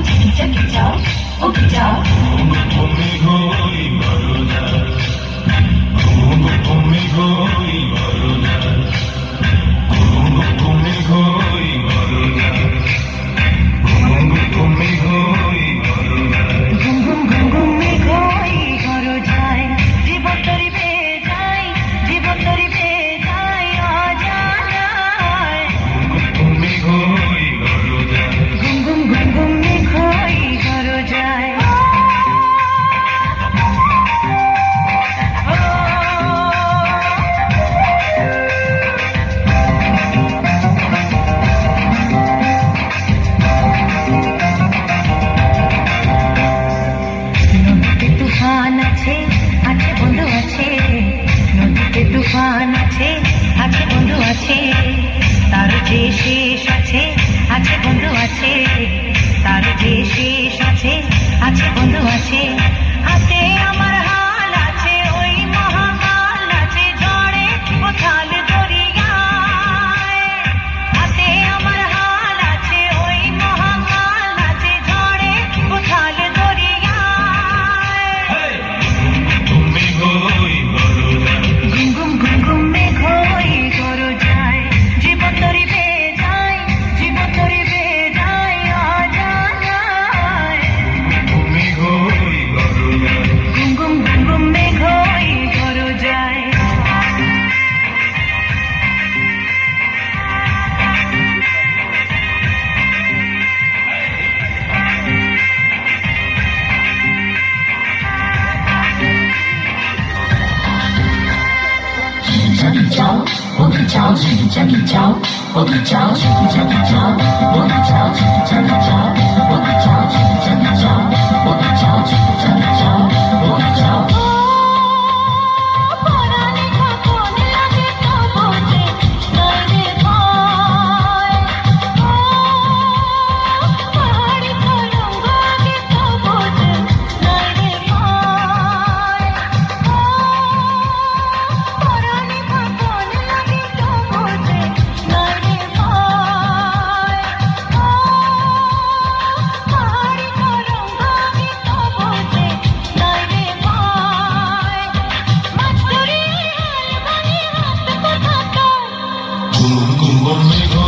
ঝিকিচাকি যাও ওকে যাও তুমি গই বরদা তুমি গই বরদা তুমি গই বরদা তুমি গই বরদা ঘুম ঘুম ঘুম ঘুম মেঘই ঘর যায় জীবন তরি বেয়ে যায় জীবন তরি বেয়ে যায় অজানায় তুমি গই বরদা ঘুম ঘুম ঘুম ঘুম মেঘই ঘর যায় তুফান আছে আছে বন্ধু আছে নদীতে তুফান আছে আছে বন্ধু আছে তার যে শেষ আছে আছে বন্ধু আছে তার যে শেষ আছে আছে বন্ধু আছে হাতে আমার হাল আছে ওই মহাকাল আছে ঝড়ে কোথাল দরিয়ায় হাতে আমার হাল আছে ওই মহাকাল আছে ঝড়ে কোথাল দরিয়ায় তুমি গই বরদা ঘুম ঘুম ঘুম ঘুম মেঘই ঘর যায় জীবন তরি বেয়ে যায় জীবন তরি বেয়ে যায় অজানায় তুমি গই বরদা ঘুম ঘুম ঘুম ঘুম মেঘই ঘর যায় ঝিকিঝাকি যাও ওকে যাও ঝিকিঝাকি যাও ওকে যাও ঝিকিঝাকি যাও ওকে যাও ঝিকিঝাকি যাও ওকে যাও ঝিকিঝাকি যাও ওকে যাও ঝিকিঝাকি যাও ওকে যাও পরাণে থাকুন লাগে তো বোঝে নাই রে ভয় পাহাড়ি তরঙ্গ আগে তো বোঝে নাই রে ভয় পরাণে থাকুন লাগে তো বোঝে নাই রে ভয় পাহাড়ি তরঙ্গ আগে তো বোঝে নাই রে ভয় মাছ ধরে হাল বানিয়ে হাত কোথাকার তুমি গই